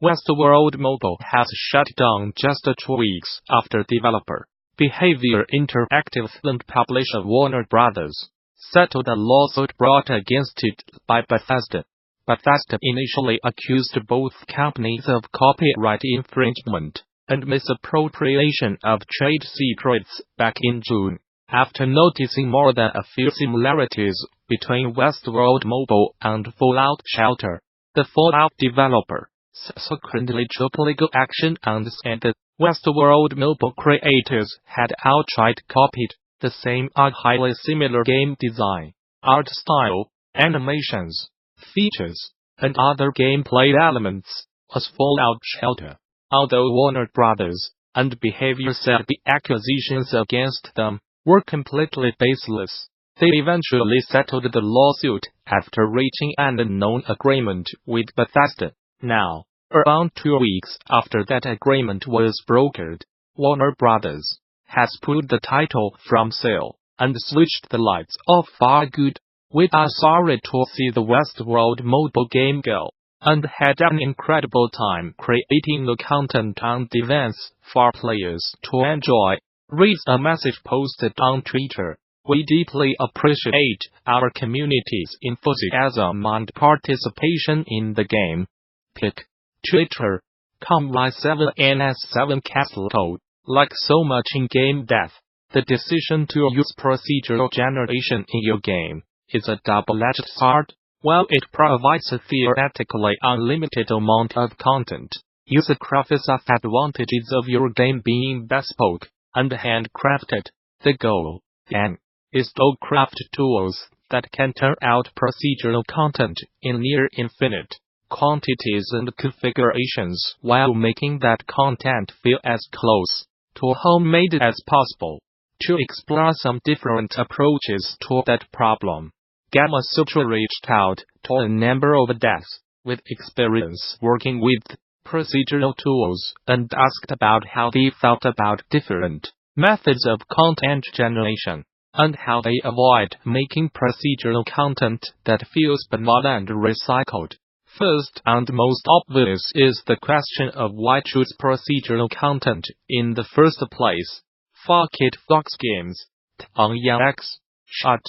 Westworld Mobile has shut down just 2 weeks after developer Behavior Interactive and publisher Warner Brothers settled a lawsuit brought against it by Bethesda. Bethesda initially accused both companies of copyright infringement and misappropriation of trade secrets back in June, after noticing more than a few similarities between Westworld Mobile and Fallout Shelter. The Fallout developer subsequently took legal action and said that Westworld Mobile creators had outright copied the same or highly similar game design, art style, animations, features, and other gameplay elements as Fallout Shelter. Although Warner Brothers and Behavior said the accusations against them were completely baseless, they eventually settled the lawsuit after reaching an unknown agreement with Bethesda. Now, around 2 weeks after that agreement was brokered, Warner Brothers has pulled the title from sale and switched the lights off for good. We are sorry to see the Westworld mobile game go, and had an incredible time creating the content and events for players to enjoy, reads a message posted on Twitter. We deeply appreciate our community's enthusiasm and participation in the game. Pic. Twitter.com Y7NS7 Castle Code. Like so much in-game death, the decision to use procedural generation in your game is a double-edged sword. While it provides a theoretically unlimited amount of content, user graphics have advantages of your game being bespoke and handcrafted. The goal, then, is to craft tools that can turn out procedural content in near infinite quantities and configurations while making that content feel as close to homemade as possible. To explore some different approaches to that problem, Gamasutra reached out to a number of devs with experience working with procedural tools and asked about how they felt about different methods of content generation, and how they avoid making procedural content that feels banal and recycled. First and most obvious is the question of why choose procedural content in the first place. For Kid Fox Games, Tang Yang Shot,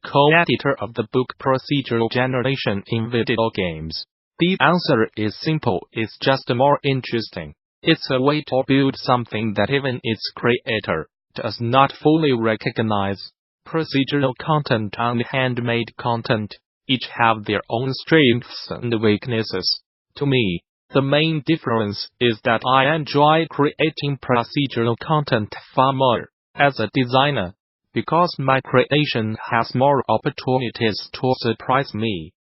co-editor of the book Procedural Generation in Video Games. The answer is simple, it's just more interesting. It's a way to build something that even its creator does not fully recognize. Procedural content and handmade content each have their own strengths and weaknesses. To me, the main difference is that I enjoy creating procedural content far more as a designer, because my creation has more opportunities to surprise me.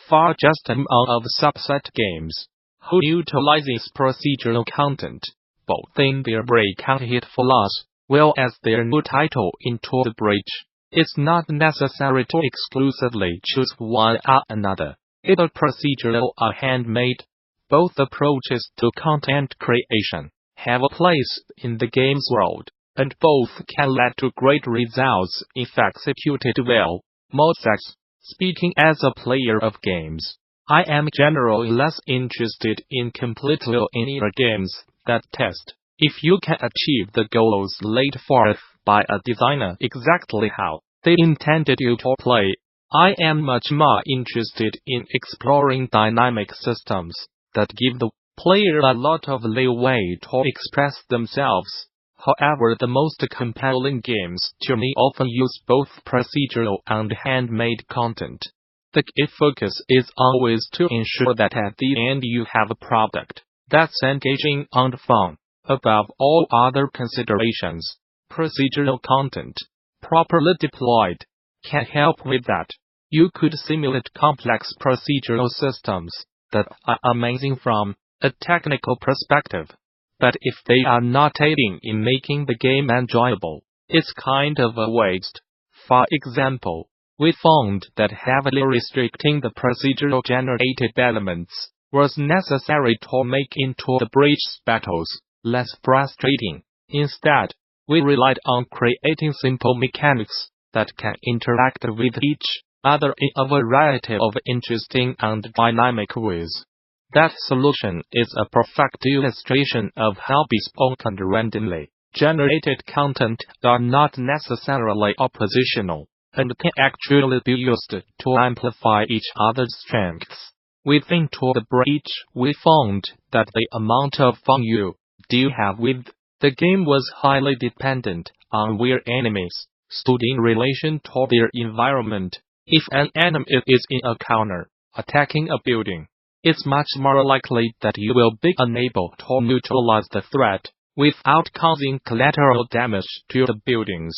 For just among of subset games who utilizes procedural content, both in their breakout hit Fallout, well as their new title Into the Breach, it's not necessary to exclusively choose one or another, either procedural or handmade. Both approaches to content creation have a place in the game's world, and both can lead to great results if executed well. Moses, speaking as a player of games, I am generally less interested in completely linear games that test if you can achieve the goals laid forth by a designer exactly how they intended you to play. I am much more interested in exploring dynamic systems that give the player a lot of leeway to express themselves. However, the most compelling games to me often use both procedural and handmade content. The key focus is always to ensure that at the end you have a product that's engaging and fun. Above all other considerations, procedural content, properly deployed, can help with that. You could simulate complex procedural systems that are amazing from a technical perspective, but if they are not aiding in making the game enjoyable, it's kind of a waste. For example, we found that heavily restricting the procedural generated elements was necessary to make Into the Breach's battles less frustrating. Instead, we relied on creating simple mechanics that can interact with each other in a variety of interesting and dynamic ways. That solution is a perfect illustration of how bespoke and randomly generated content are not necessarily oppositional, and can actually be used to amplify each other's strengths. Within the Breach, we found that the amount of fun you do have with the game was highly dependent on where enemies stood in relation to their environment. If an enemy is in a corner, attacking a building, it's much more likely that you will be unable to neutralize the threat without causing collateral damage to the buildings.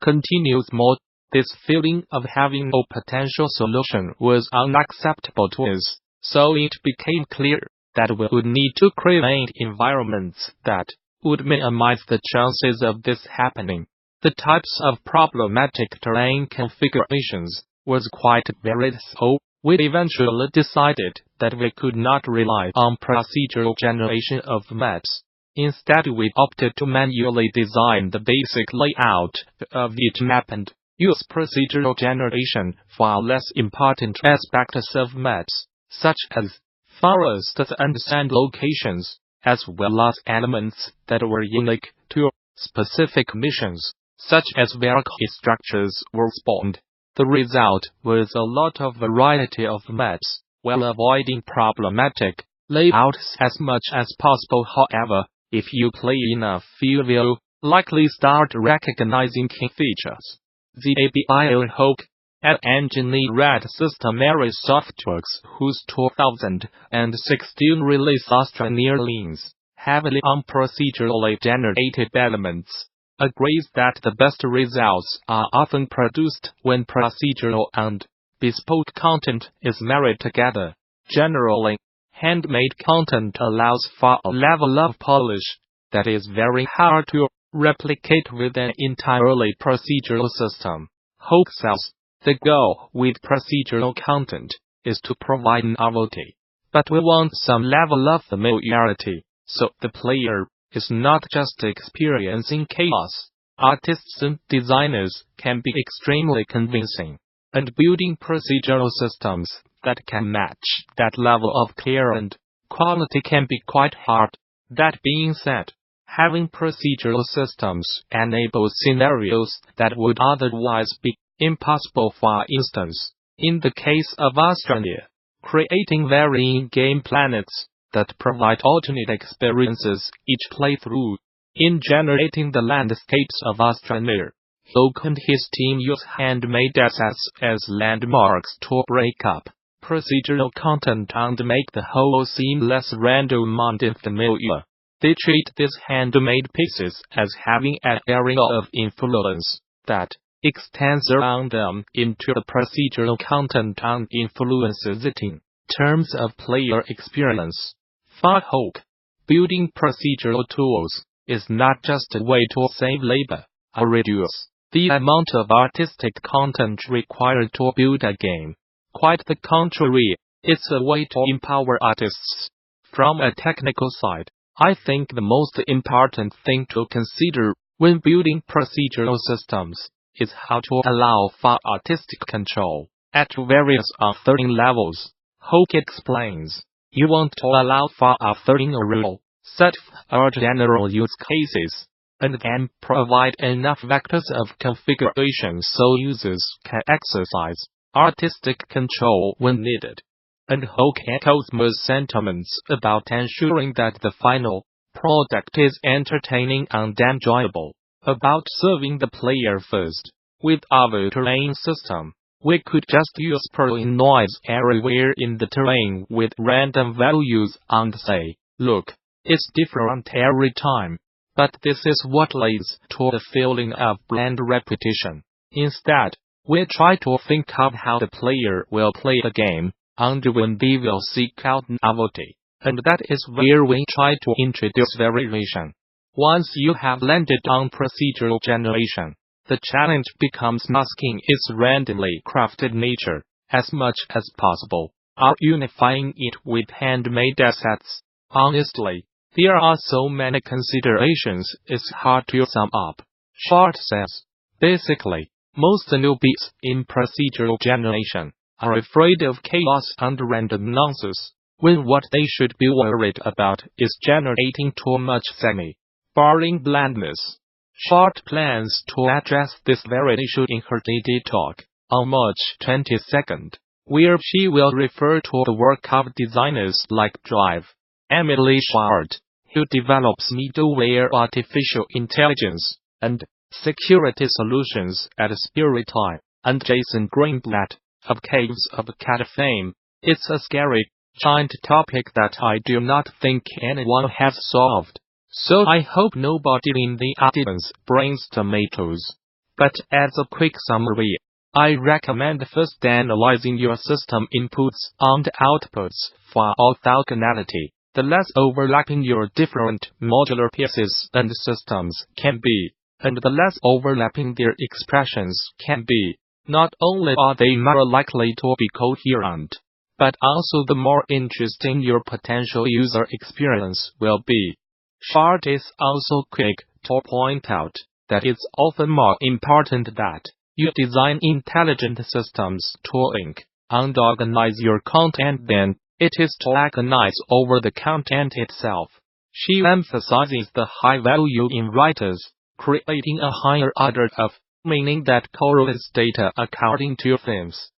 Continues more. This feeling of having no potential solution was unacceptable to us, so it became clear that we would need to create environments that would minimize the chances of this happening. The types of problematic terrain configurations was quite varied, so we eventually decided that we could not rely on procedural generation of maps. Instead, we opted to manually design the basic layout of each map and use procedural generation for less important aspects of maps, such as forests and sand locations, as well as elements that were unique to specific missions, such as where key structures were spawned. The result was a lot of variety of maps, while avoiding problematic layouts as much as possible. However, if you play enough, you will likely start recognizing key features. The ABI Hook, an engineered systematic Softworks whose 2016 release Australia leans heavily on procedurally generated elements, agrees that the best results are often produced when procedural and bespoke content is married together. Generally, handmade content allows for a level of polish that is very hard to replicate with an entirely procedural system. Hook says, the goal with procedural content is to provide novelty, but we want some level of familiarity, so the player is not just experiencing chaos. Artists and designers can be extremely convincing, and building procedural systems that can match that level of care and quality can be quite hard. That being said, having procedural systems enables scenarios that would otherwise be impossible. For instance, in the case of Australia, creating varying game planets that provide alternate experiences each playthrough. In generating the landscapes of Australia, Hook and his team use handmade assets as landmarks to break up procedural content and make the whole seem less random and unfamiliar. They treat these handmade pieces as having an area of influence that extends around them into the procedural content and influences it in terms of player experience. For Hook, building procedural tools is not just a way to save labor or reduce the amount of artistic content required to build a game. Quite the contrary, it's a way to empower artists. From a technical side, I think the most important thing to consider when building procedural systems is how to allow for artistic control at various authoring levels. Hook explains, you want to allow for authoring a rule set for general use cases, and then provide enough vectors of configuration so users can exercise artistic control when needed. And Hook echoes Moore's sentiments about ensuring that the final product is entertaining and enjoyable, about serving the player first. With our terrain system, we could just use Perlin noise everywhere in the terrain with random values and say, look, it's different every time. But this is what leads to the feeling of bland repetition. Instead, we try to think of how the player will play the game, and when they will seek out novelty. And that is where we try to introduce variation. Once you have landed on procedural generation, the challenge becomes masking its randomly crafted nature as much as possible, or unifying it with handmade assets. Honestly, there are so many considerations it's hard to sum up. Short says, basically, most newbies in procedural generation are afraid of chaos and random nonsense. when what they should be worried about is generating too much semi-boring blandness. Short plans to address this very issue in her TED Talk on March 22nd, where she will refer to the work of designers like Drive, Emily Schwartz, who develops middleware artificial intelligence and security solutions at Spiritime, and Jason Greenblatt of Caves of Cat fame. It's a scary, giant topic that I do not think anyone has solved, so I hope nobody in the audience brings tomatoes. But as a quick summary, I recommend first analyzing your system inputs and outputs for orthogonality. The less overlapping your different modular pieces and systems can be, and the less overlapping their expressions can be, not only are they more likely to be coherent, but also the more interesting your potential user experience will be. Schwartz is also quick to point out that it's often more important that you design intelligent systems to link and organize your content than it is to agonize over the content itself. She emphasizes the high value in writers creating a higher order of meaning that correlates data according to themes.